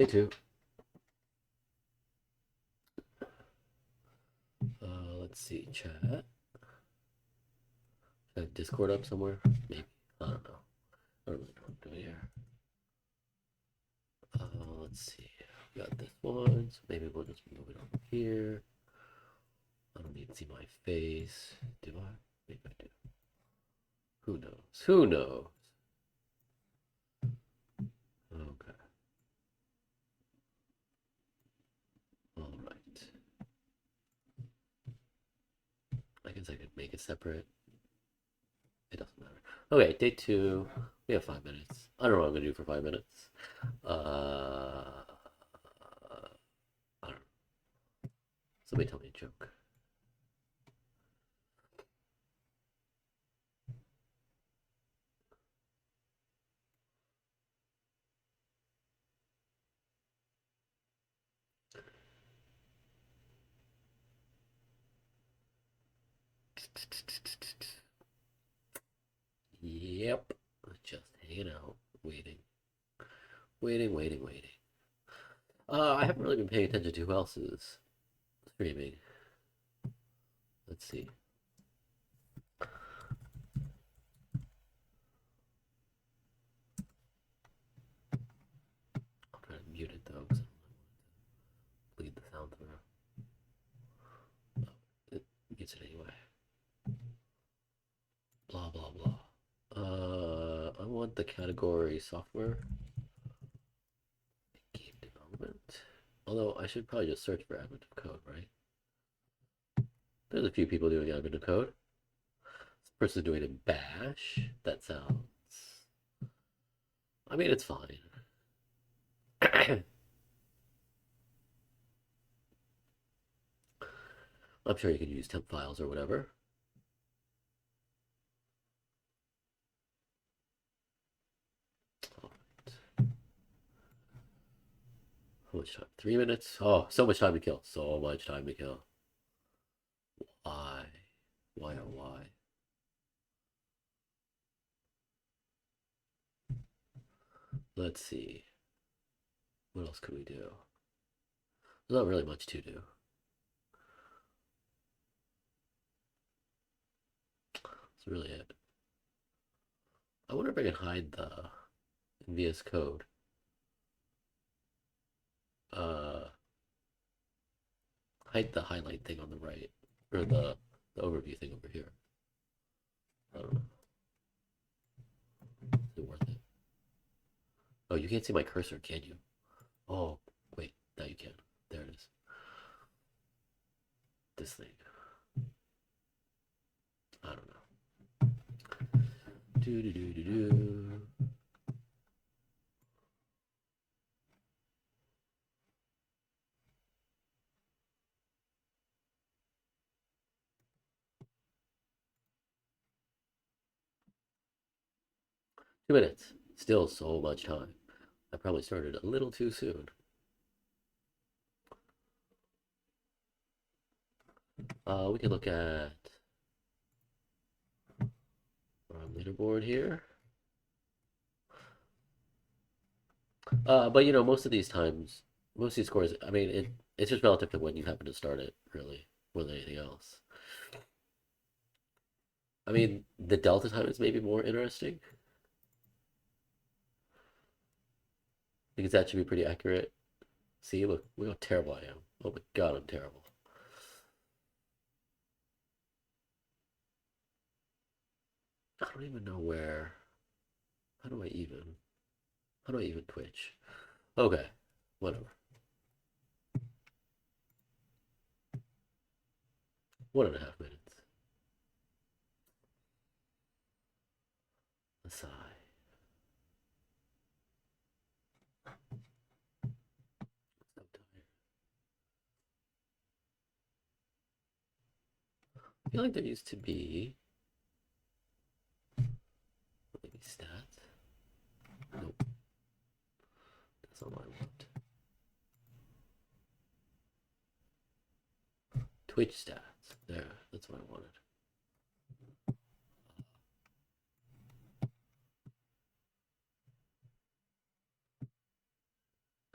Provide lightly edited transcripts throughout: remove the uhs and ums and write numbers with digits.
Day two. Let's see, chat. Should I have Discord up somewhere? Maybe. I don't know. I don't really know what I'm doing here. Let's see. We got this one, so maybe we'll just move it over here. I don't need to see my face. Do I? Maybe I do. Who knows? Who knows? Okay. All right. I guess I could make it separate. It doesn't matter. Okay, day two. We have 5 minutes. I don't know what I'm gonna do for 5 minutes. I don't know. Somebody tell me a joke. Yep. Just hanging out, waiting, waiting. I haven't really been paying attention to who else is streaming. Let's see. I'll try to mute it though, because I don't want to bleed the sound through. Oh, it mutes it anyway. Blah blah blah. I want the category software, game development. Although I should probably just search for admin of code, right? There's a few people doing admin of code. This person doing a bash. That sounds. I mean, it's fine. I'm sure you can use temp files or whatever. All right. How much time? 3 minutes? Oh, so much time to kill. So much time to kill. Why? Why oh why? Let's see. What else could we do? There's not really much to do. That's really it. I wonder if I can hide the VS Code. Uh, hide the highlight thing on the right, or the overview thing over here. I don't know. Is it worth it? Oh, you can't see my cursor, can you? Oh, wait, now you can. There it is. This thing. I don't know. Do do do do do. 2 minutes. Still so much time. I probably started a little too soon. We can look at our leaderboard here. But you know, most of these times, most of these scores, I mean, it's just relative to when you happen to start it, really, more than anything else. I mean, the delta time is maybe more interesting because that should be pretty accurate. See, look how terrible I am. Oh my god, I'm terrible. I don't even know where. How do I even? How do I even Twitch? Okay, whatever. 1.5 minutes. A sigh. So tired. I feel like there used to be maybe stats. Nope, that's not what I want. Twitch stats. There, that's what I wanted.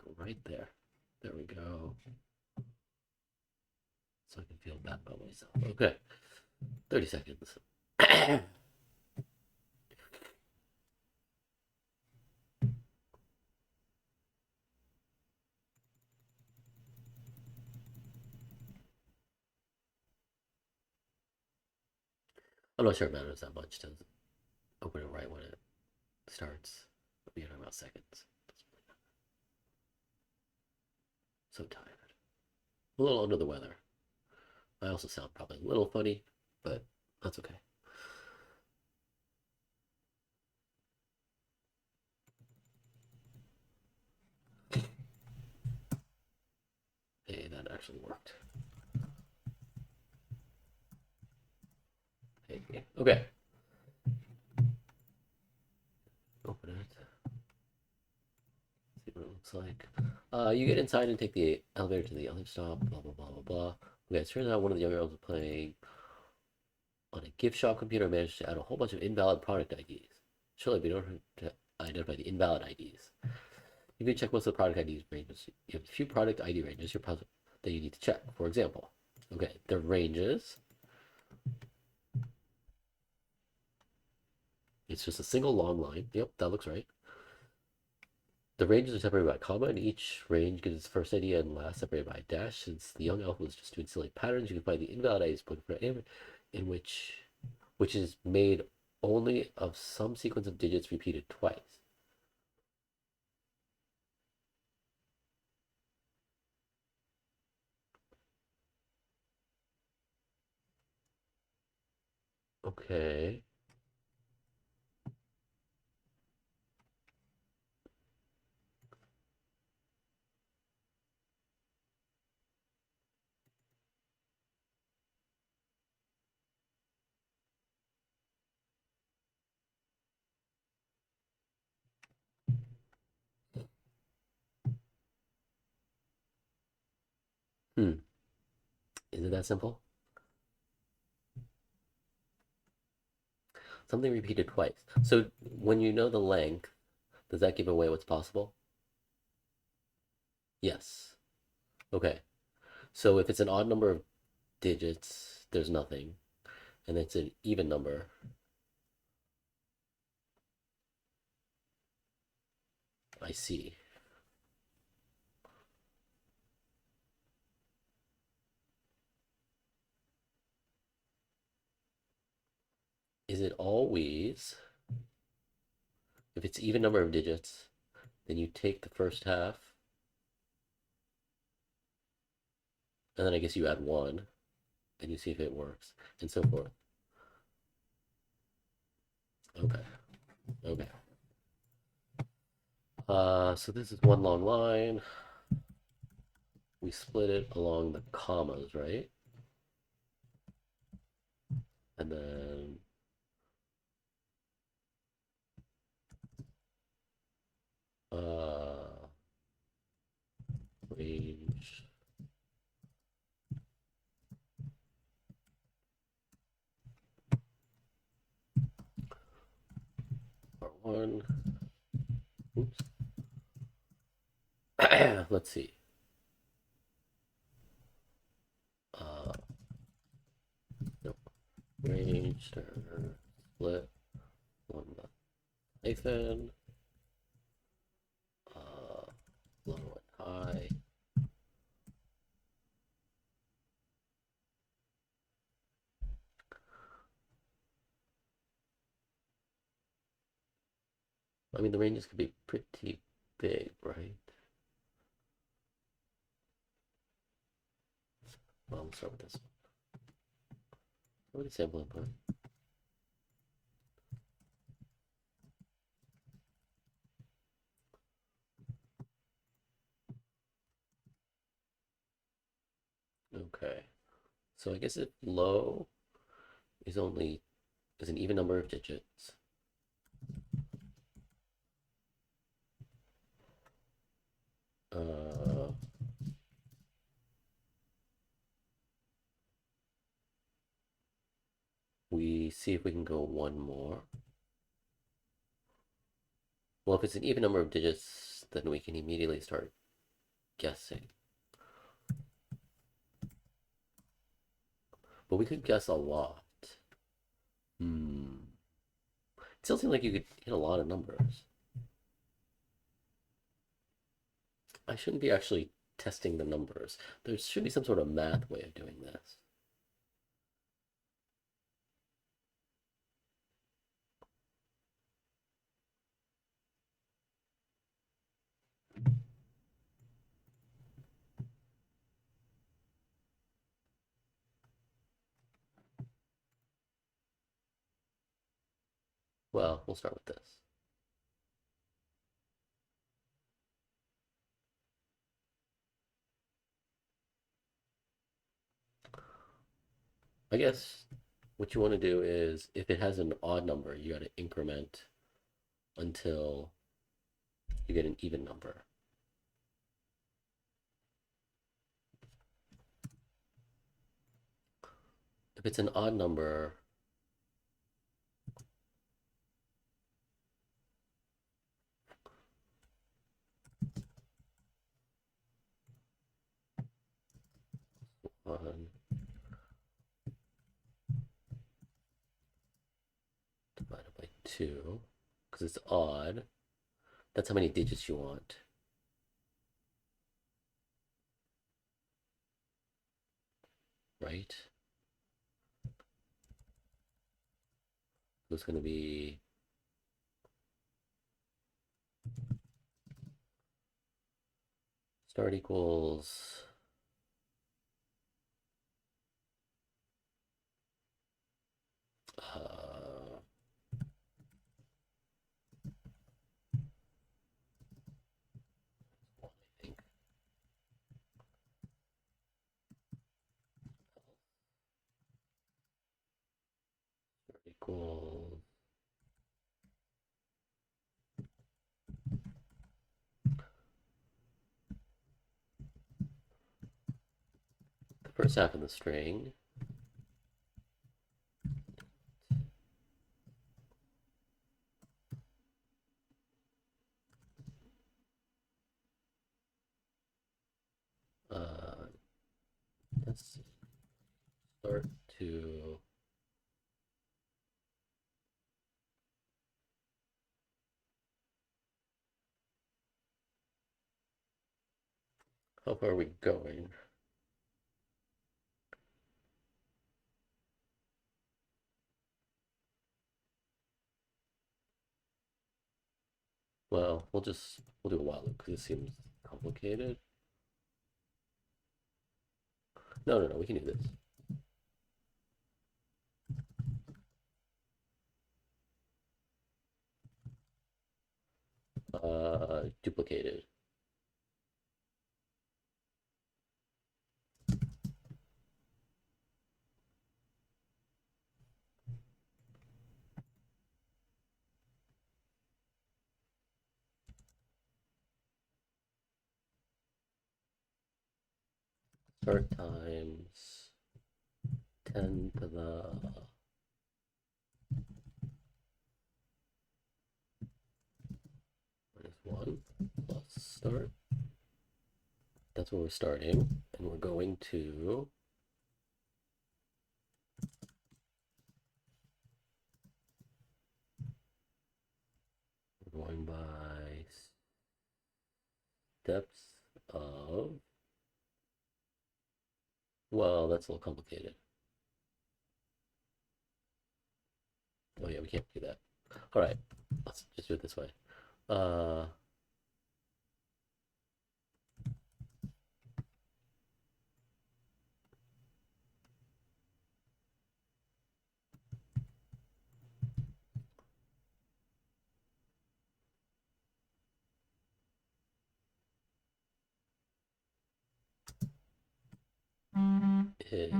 Go right there. There we go. So I can feel bad about myself. Okay. 30 seconds. I'm not sure it matters that much to open it right when it starts. We're talking about seconds. So tired. A little under the weather. I also sound probably a little funny, but that's okay. Hey, that actually worked. Hey, okay. Open it. See what it looks like. You get inside and take the elevator to the other stop. Blah blah blah blah blah. Okay, it turns out one of the young girls was playing on a gift shop computer and managed to add a whole bunch of invalid product IDs. Surely we don't have to identify the invalid IDs. You can check most of the product IDs ranges. You have a few product ID ranges that you need to check. For example, okay, the ranges. It's just a single long line. Yep, that looks right. The ranges are separated by a comma, and each range gives its first ID and last separated by a dash. Since the young elf was just doing silly patterns, you can find the invalid IDs point for in which is made only of some sequence of digits repeated twice. Okay. Hmm. Is it that simple? Something repeated twice. So when you know the length, does that give away what's possible? Yes. Okay. So if it's an odd number of digits, there's nothing. And it's an even number. I see. Is it always, if it's even number of digits, then you take the first half, and then I guess you add one, and you see if it works, and so forth. Okay. Okay. So this is one long line. We split it along the commas, right? And then range R1. Oops. Let's see. Uh, no. Range split one hyphen. Low and high. I mean, the ranges could be pretty big, right? Well, let's start with this one. What is sample input? Okay. So I guess if low is an even number of digits. Uh, we see if we can go one more. Well, if it's an even number of digits, then we can immediately start guessing. But we could guess a lot. Hmm. It still seems like you could hit a lot of numbers. I shouldn't be actually testing the numbers. There should be some sort of math way of doing this. Well, we'll start with this. I guess what you want to do is if it has an odd number, you got to increment until you get an even number. If it's an odd number, one divided by 2, because it's odd, that's how many digits you want. Right? So it's going to be start equals uh, I think start equals the first half of the string uh, let's start to how far are we going? Well, we'll do a while loop because it seems complicated. No, we can do this. Duplicated. Start times 10 to the minus 1 plus start. That's where we're starting. And we're going to we're going by steps of, well, that's a little complicated. Oh yeah, we can't do that. All right, let's just do it this way. Uh, is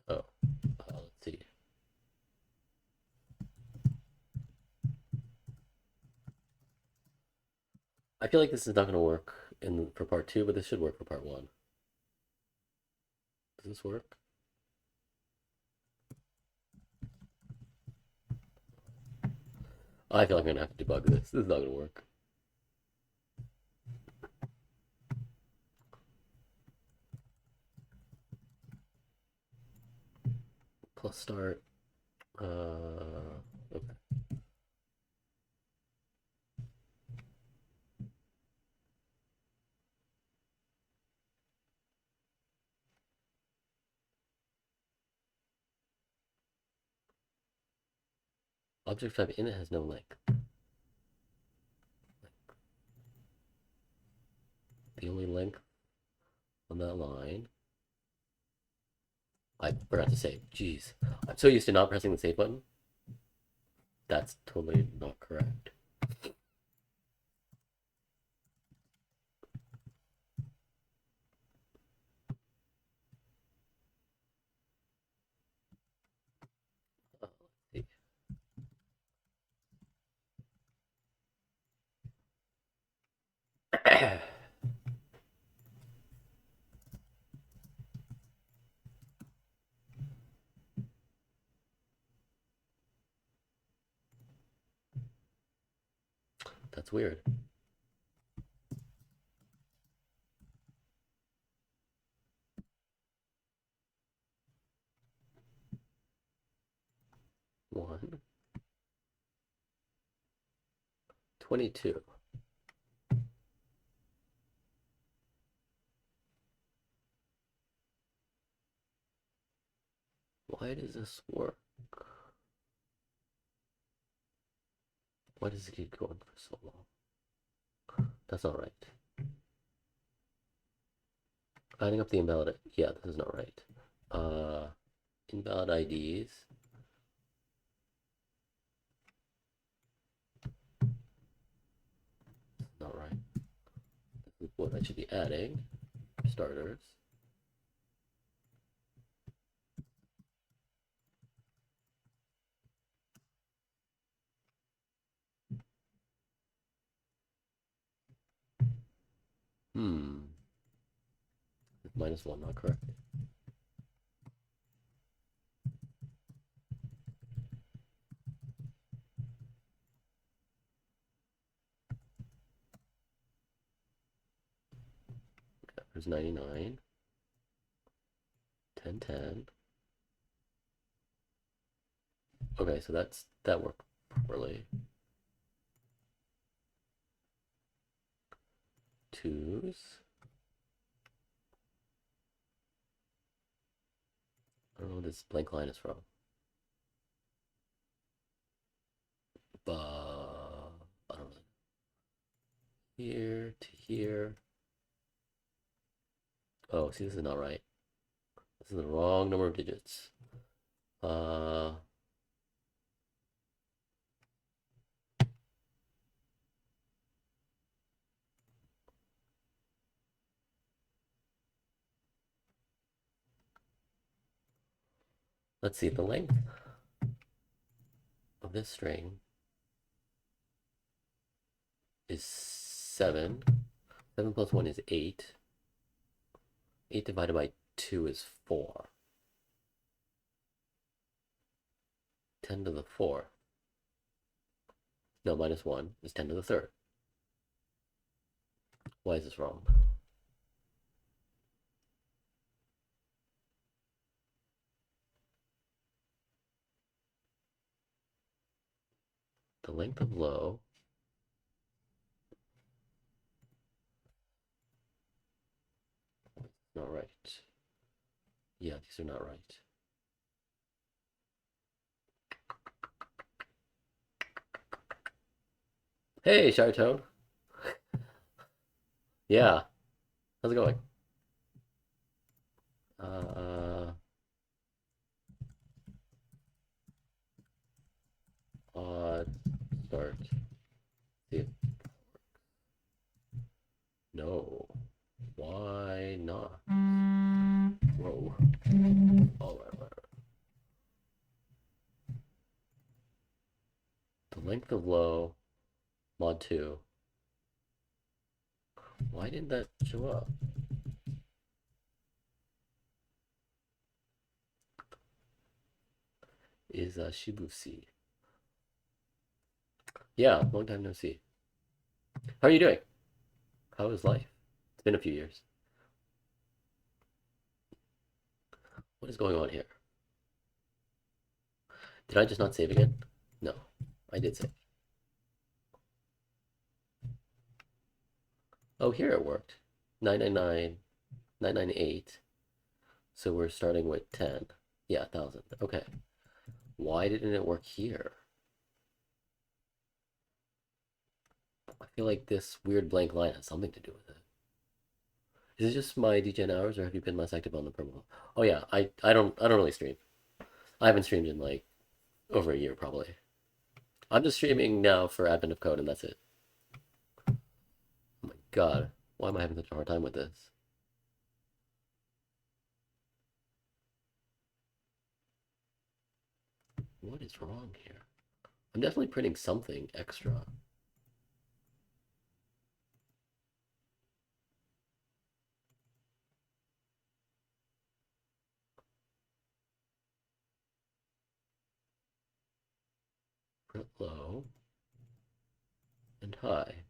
oh, let's see. I feel like this is not going to work for part 2, but this should work for part 1. Does this work? I feel like I'm going to have to debug this. This is not going to work. Plus start. Okay. Object type in it has no length. The only length on that line. I forgot to save. Jeez. I'm so used to not pressing the save button. That's totally not correct. Let's see. That's weird. One. 22. Why does this work? Why does it keep going for so long? That's not right. Adding up the invalid. Yeah, this is not right. Invalid IDs. Not right. This is what I should be adding. Starters. -1, not correct. Okay, there's 99. 10, 10. Okay, so that worked properly. Twos. I don't know what this blank line is from. But I don't know. Here to here. Oh, see, this is not right. This is the wrong number of digits. Let's see, the length of this string is 7. 7 plus 1 is 8. 8 divided by 2 is 4. 10 to the 4. No, -1 is 10 to the 3rd. Why is this wrong? The length of low not right. Yeah, these are not right. Hey, Shy Toad. Yeah, how's it going? Odd start. See it. No. Why not? Whoa. All right. The length of low mod 2 Why didn't that show up? Is Shibusi. Yeah, long time no see. How are you doing? How is life? It's been a few years. What is going on here? Did I just not save again? No, I did save. Oh, here it worked. 999, 998. So we're starting with 10. Yeah, 1,000. Okay. Why didn't it work here? I feel like this weird blank line has something to do with it. Is it just my DGen hours, or have you been less active on the promo? Oh yeah, I don't really stream. I haven't streamed in like over a year probably. I'm just streaming now for Advent of Code, and that's it. Oh my god, why am I having such a hard time with this? What is wrong here? I'm definitely printing something extra. Print low and high.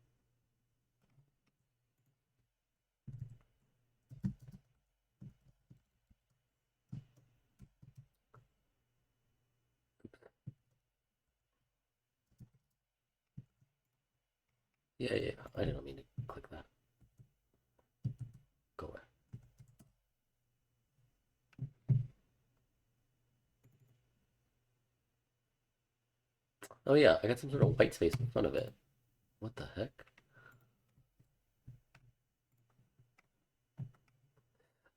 Yeah, yeah, I didn't mean to click that. Go away. Oh yeah, I got some sort of white space in front of it. What the heck?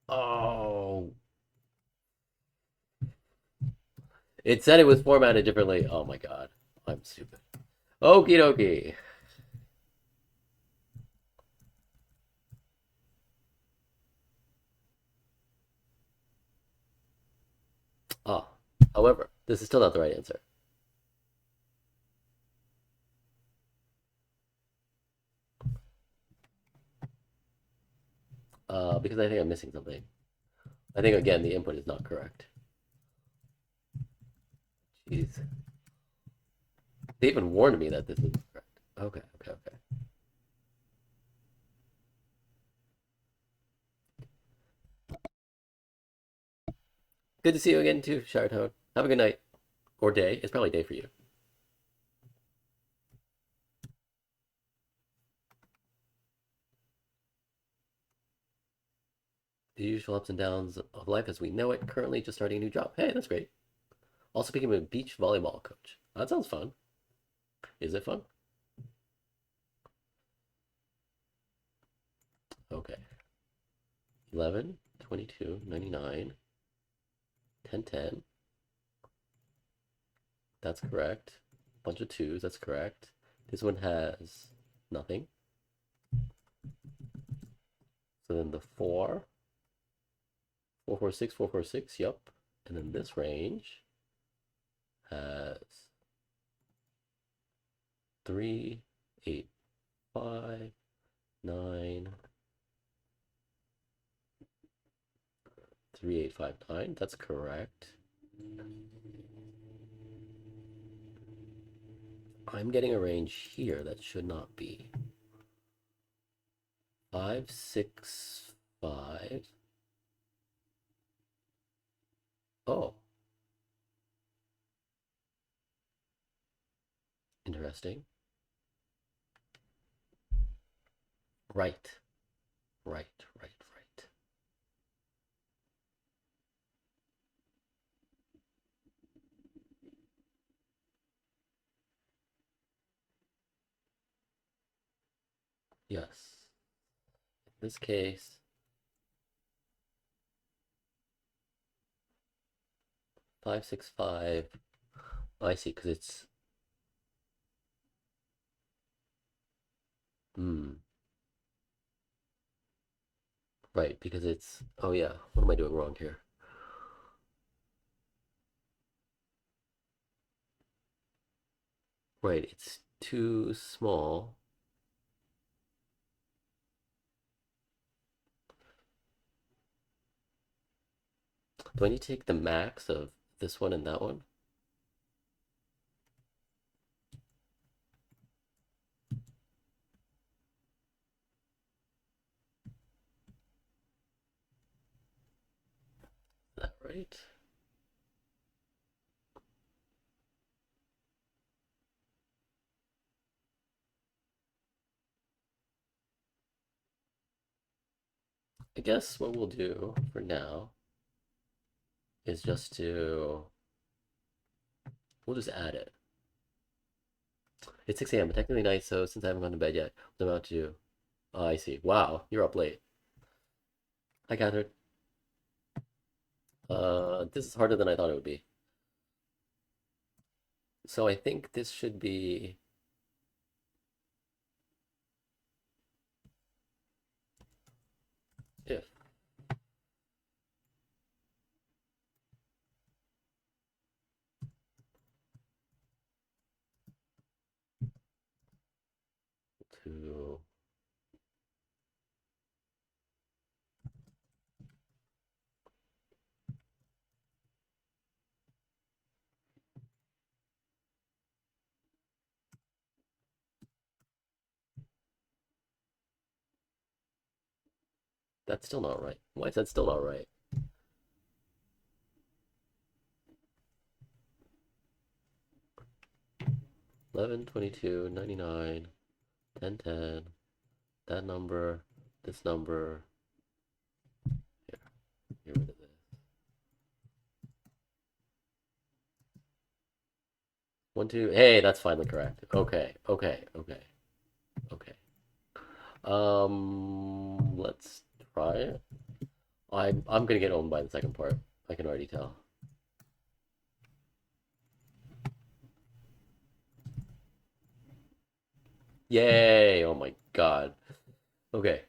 Oh, it said it was formatted differently. Oh my god, I'm stupid. Okie dokie. Ah, however, this is still not the right answer. Because I think I'm missing something. I think again the input is not correct. Jeez, they even warned me that this isn't correct. Okay, okay, okay. Good to see you again too, Shardtone. Have a good night or day. It's probably day for you. The usual ups and downs of life as we know it. Currently, just starting a new job. Hey, that's great. Also becoming a beach volleyball coach. That sounds fun. Is it fun? Okay. 11, 22, 99, 10, 10. That's correct. Bunch of twos. That's correct. This one has nothing. So then the 4, 4, 4, 6, 4, 4, 6. Yep. And then this range has 3, 8, 5, 9, 3, 8, 5, 9. That's correct. I'm getting a range here that should not be. 5, 6, 5. Oh, interesting. Right, right, right, right. Yes. In this case, 5, 6, 5. Oh, I see, because it's right, because it's oh yeah, what am I doing wrong here? Right, it's too small. Do I need to take the max of this one and that one? Is that right? I guess what we'll do for now is just we'll just add it. It's 6 a.m., but technically night, so since I haven't gone to bed yet, what I'm about to do. Oh, I see. Wow, you're up late. Hi, Catherine. This is harder than I thought it would be. So I think this should be if to that's still not right. Why is that still not right? 11, 22, 99, 10, 10. That number, this number. Here, get rid of this. 1, 2. Hey, that's finally correct. Okay, okay, okay, okay. Let's try it. I'm gonna get owned by the second part. I can already tell. Yay! Oh my god. Okay.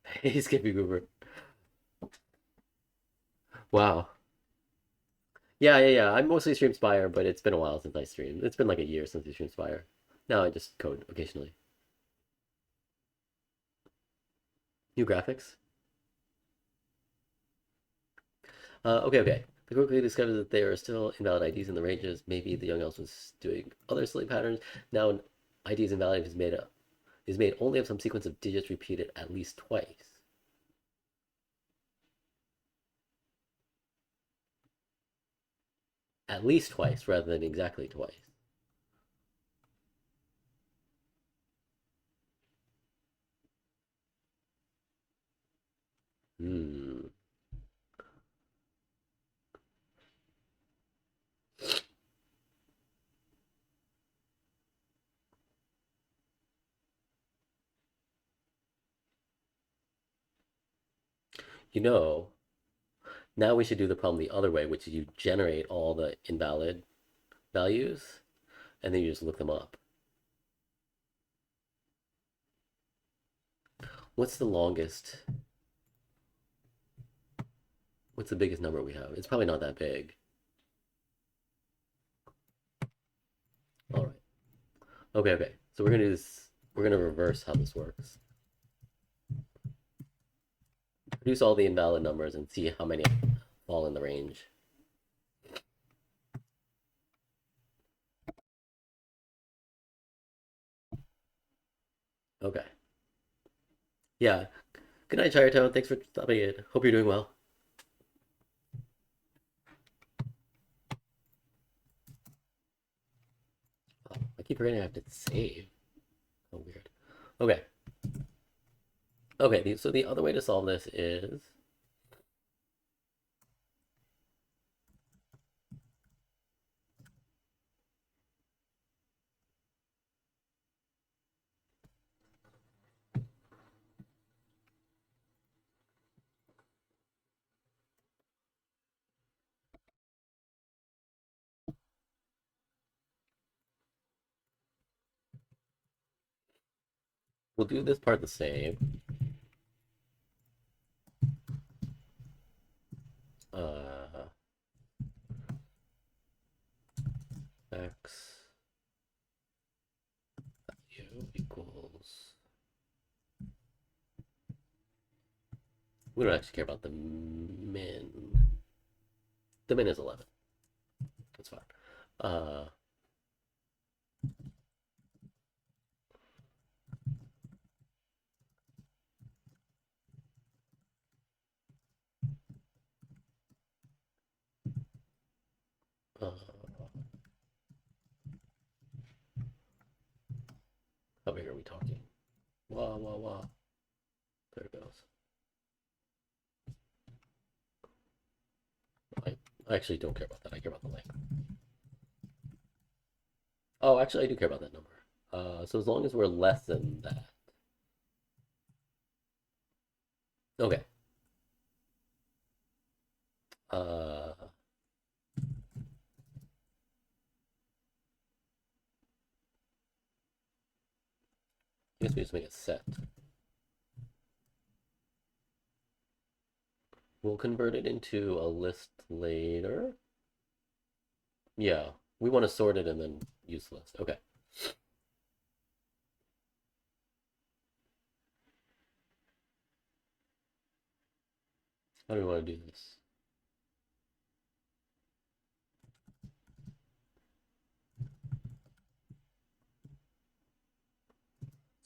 Hey, Skippy Goober. Wow. Yeah. I mostly stream Spire, but it's been a while since I streamed. It's been like a year since I streamed Spire. Now I just code occasionally. New graphics. Okay. They quickly discovered that there are still invalid IDs in the ranges. Maybe the young elf was doing other silly patterns. Now an ID is invalid if is made only of some sequence of digits repeated at least twice. At least twice rather than exactly twice. Hmm. You know, now we should do the problem the other way, which is you generate all the invalid values and then you just look them up. What's the longest? What's the biggest number we have? It's probably not that big. All right. Okay. So we're gonna do this. We're gonna reverse how this works. Produce all the invalid numbers and see how many fall in the range. Okay. Yeah. Good night, Chinatown. Thanks for stopping in. Hope you're doing well. Oh, I keep forgetting I have to save. Oh, weird. Okay. Okay. So the other way to solve this is we'll do this part the same. Uh, X u equals We don't actually care about the min. The min is 11. That's fine. Uh, uh, how big are we talking? Wah, wah, wah. There it goes. I actually don't care about that. I care about the length. Oh, actually, I do care about that number. So as long as we're less than that. Okay. Uh, I guess we just make a set. We'll convert it into a list later. Yeah, we want to sort it and then use the list. Okay. How do we want to do this?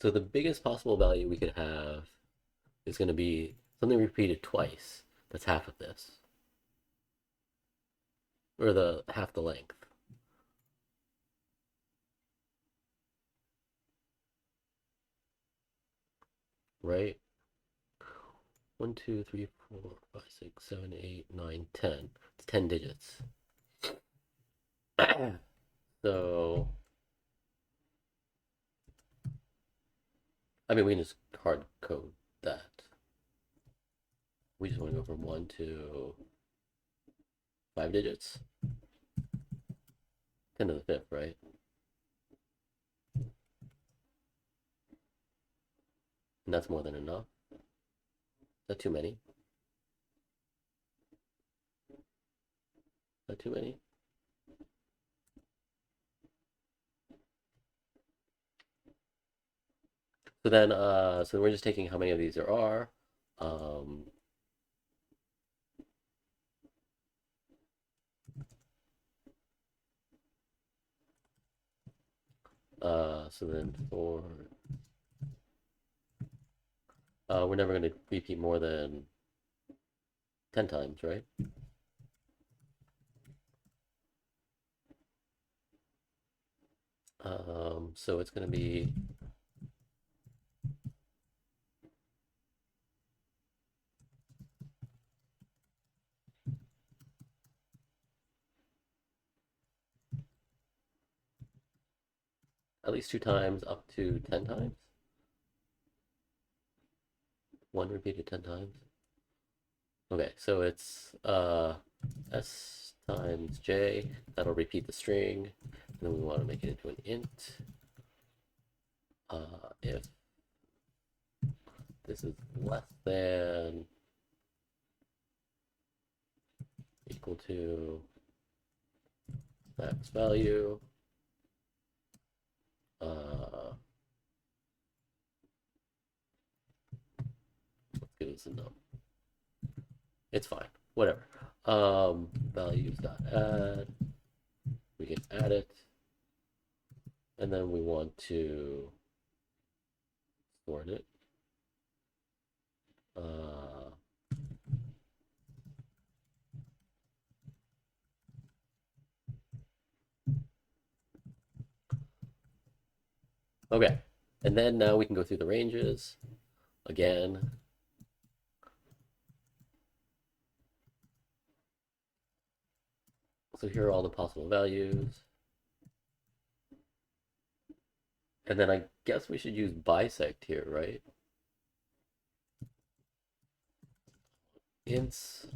So the biggest possible value we could have is going to be something repeated twice. That's half of this, or the half the length, right? 1, 2, 3, 4, 5, 6, 7, 8, 9, 10. It's 10 digits. So, I mean, we can just hard code that. We just want to go from 1 to 5 digits. 10 to the fifth, right? And that's more than enough. Is that too many? Is that too many? So then, so we're just taking how many of these there are. Um, so then we're never going to repeat more than 10 times, right? So it's going to be at least 2 times up to 10 times. 1 repeated 10 times. Okay, so it's s times j. That'll repeat the string. And then we want to make it into an int. If this is less than equal to max value, let's give this a no. It's fine, whatever. Values dot add. We can add it, and then we want to sort it. Okay, and then now we can go through the ranges again. So here are all the possible values. And then I guess we should use bisect here, right? Ints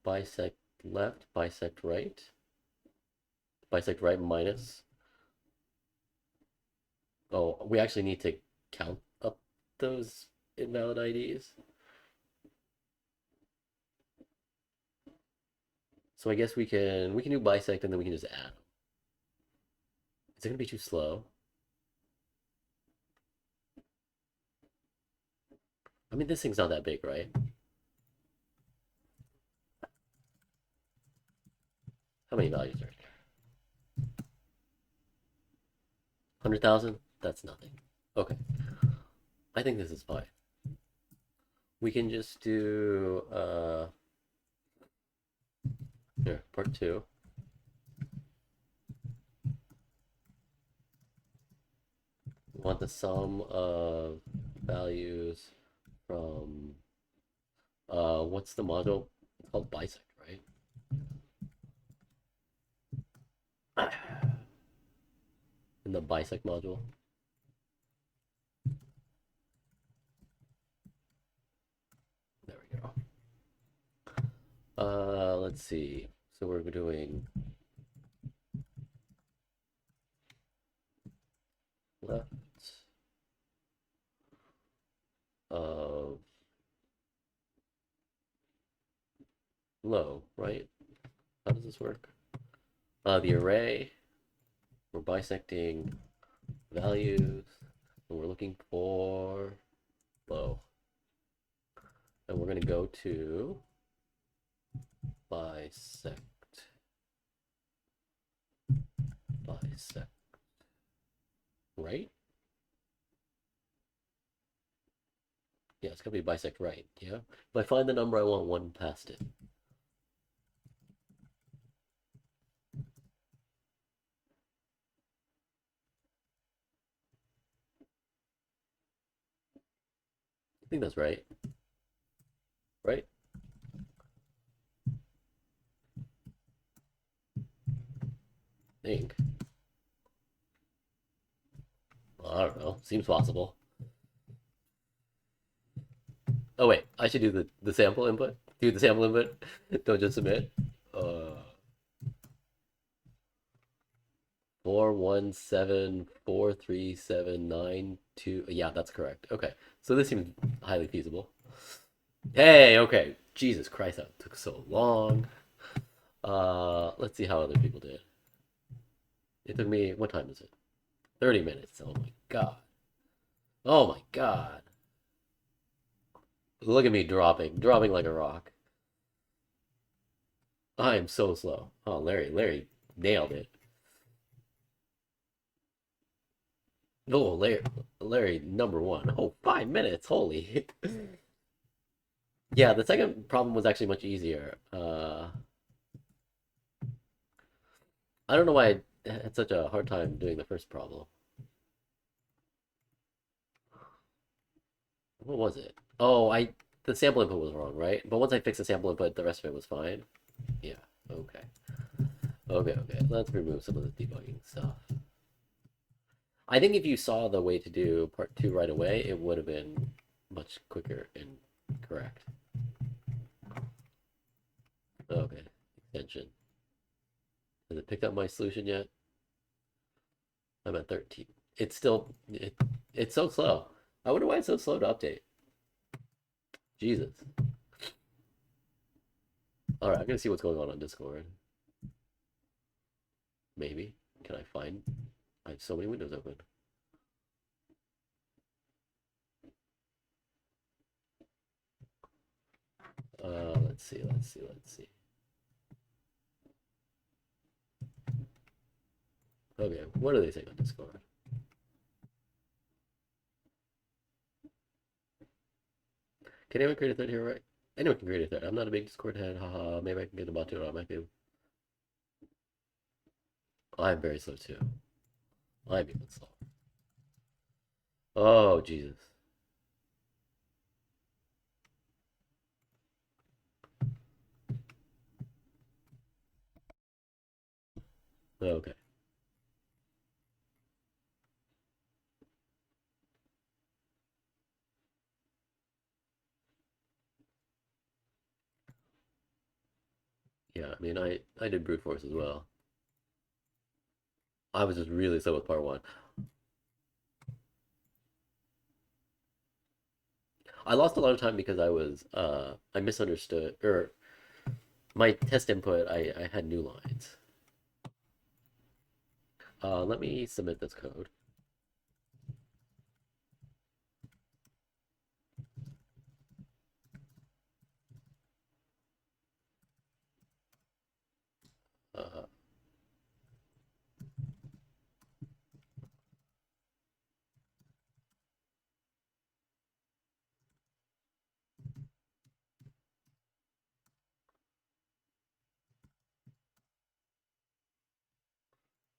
bisect left, bisect right minus. Oh, we actually need to count up those invalid IDs. So I guess we can do bisect and then we can just add them. Is it gonna be too slow? I mean, this thing's not that big, right? How many values are there? 100,000? That's nothing. Okay. I think this is fine. We can just do here, part two. We want the sum of values from what's the module? It's called bisect, right? In the bisect module. There we go. Let's see. So we're doing left of low, right? How does this work? The array, we're bisecting values, and we're looking for low. And we're going to go to bisect, right? Yeah, it's going to be bisect right, yeah? If I find the number I want, one past it. I think that's right. Right? I think. Well, I don't know. Seems possible. Oh wait, I should do the sample input. Do the sample input. Don't just submit. 4174379 2. Yeah, that's correct. Okay, so this seems highly feasible. Hey, okay. Jesus Christ, that took so long. Let's see how other people did. It took me, what time is it? 30 minutes. Oh my god. Oh my god. Look at me dropping like a rock. I am so slow. Oh, Larry nailed it. Oh, Larry number one. Oh, 5 minutes. Holy. Yeah, the second problem was actually much easier. I don't know why I had such a hard time doing the first problem. What was it? Oh, the sample input was wrong, right? But once I fixed the sample input, the rest of it was fine. Yeah. Okay. Okay. Let's remove some of the debugging stuff. I think if you saw the way to do part two right away, it would have been much quicker and correct. Okay. Extension. Has it picked up my solution yet? I'm at 13. It's still it's so slow. I wonder why it's so slow to update. Jesus. All right, I'm gonna see what's going on Discord. Maybe. Can I find? I have so many windows open. Let's see. Okay, what are they saying on Discord? Can anyone create a thread here, right? Anyone can create a thread. I'm not a big Discord head. Haha. Maybe I can get the bot to it. I might be. I'm very slow too. I'm even slow. Oh Jesus. Okay. Yeah, I mean, I did brute force as well. I was just really slow with part one. I lost a lot of time because I misunderstood, or my test input, I had new lines. Let me submit this code. Uh,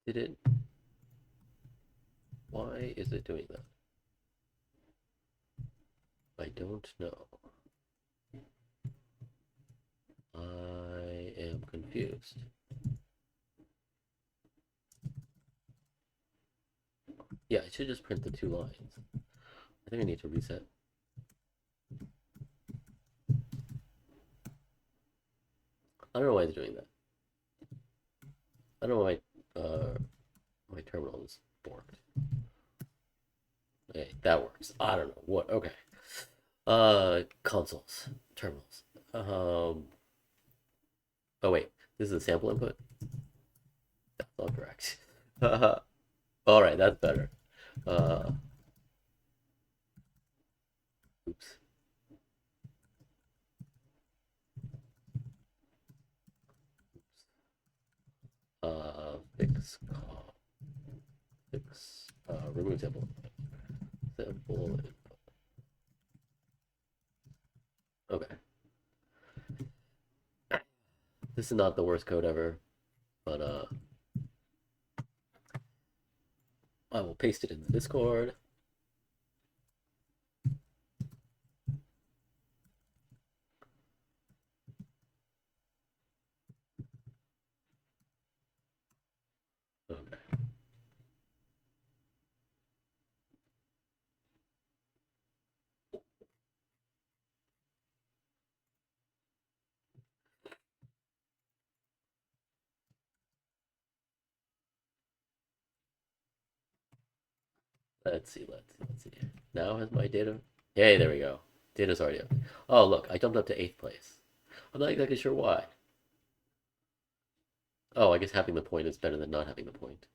did it? Why is it doing that? I don't know. I am confused. Yeah, I should just print the 2 lines. I think I need to reset. I don't know why it's doing that. I don't know why my terminal is borked. Okay, that works. I don't know what. Okay. Consoles, terminals. Oh wait, this is a sample input. That's not correct. All right, that's better. Uh, oops. Fix call. Fix. Remove sample. Sample input. Okay. This is not the worst code ever, but I will paste it in the Discord. Okay. Let's see. Now has my data. Hey, there we go. Data's already up. Oh, look, I jumped up to 8th place. I'm not exactly sure why. Oh, I guess having the point is better than not having the point.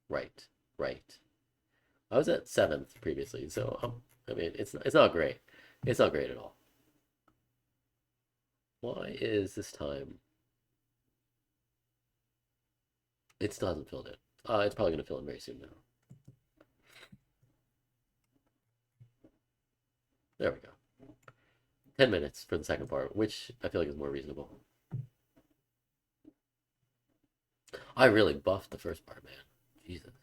Right, right. I was at 7th previously, so I mean, it's not great. It's not great at all. Why is this time? It still hasn't filled in. It's probably gonna fill in very soon now. There we go. 10 minutes for the second part, which I feel like is more reasonable. I really buffed the first part, man. Jesus.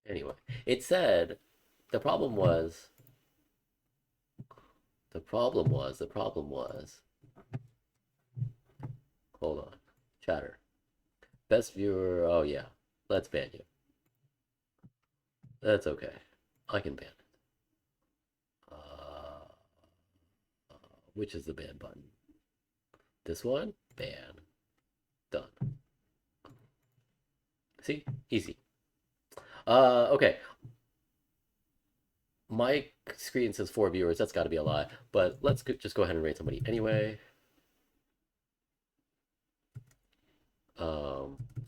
Anyway, it said the problem was the problem was hold on. Chatter. Best viewer. Oh yeah. Let's ban you. That's okay. I can ban it. Uh, which is the ban button? This one? Ban. Done. See? Easy. Okay. My screen says 4 viewers. That's got to be a lie. But let's just go ahead and rate somebody anyway.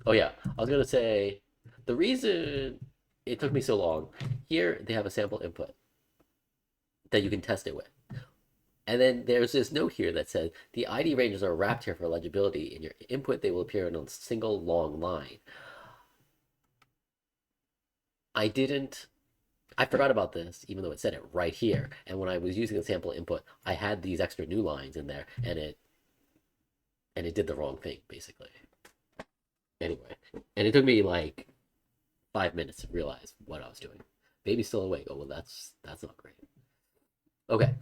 Oh yeah, I was gonna say the reason it took me so long. Here they have a sample input that you can test it with. And then there's this note here that says the ID ranges are wrapped here for legibility. In your input, they will appear in a single long line. I didn't I forgot about this, even though it said it right here. And when I was using the sample input, I had these extra new lines in there, and it did the wrong thing basically. Anyway, and it took me like 5 minutes to realize what I was doing. Baby's still awake. Oh well, that's not great. Okay.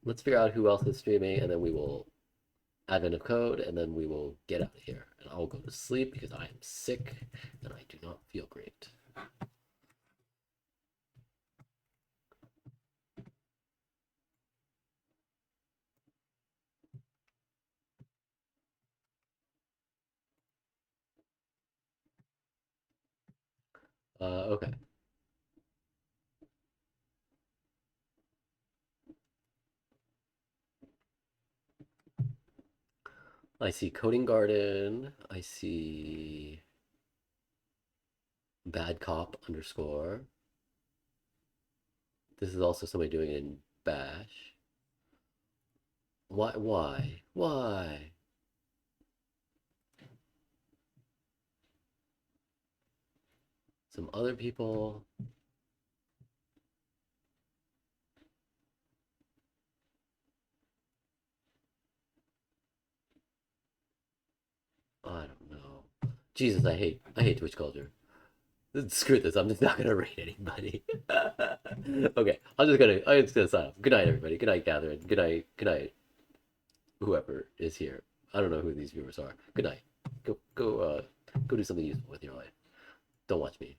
let's figure out who else is streaming, and then we will advent of code, and then we will get out of here. And I'll go to sleep because I am sick and I do not feel great. Okay. I see Coding Garden. I see Bad Cop underscore. This is also somebody doing it in Bash. Why? Why? Why? Some other people. I don't know. Jesus, I hate Twitch culture. Screw this. I'm just not gonna rate anybody. Okay, I'm just gonna sign off. Good night, everybody. Good night, Catherine. Good night. Good night, whoever is here. I don't know who these viewers are. Good night. Go do something useful with your life. Don't watch me.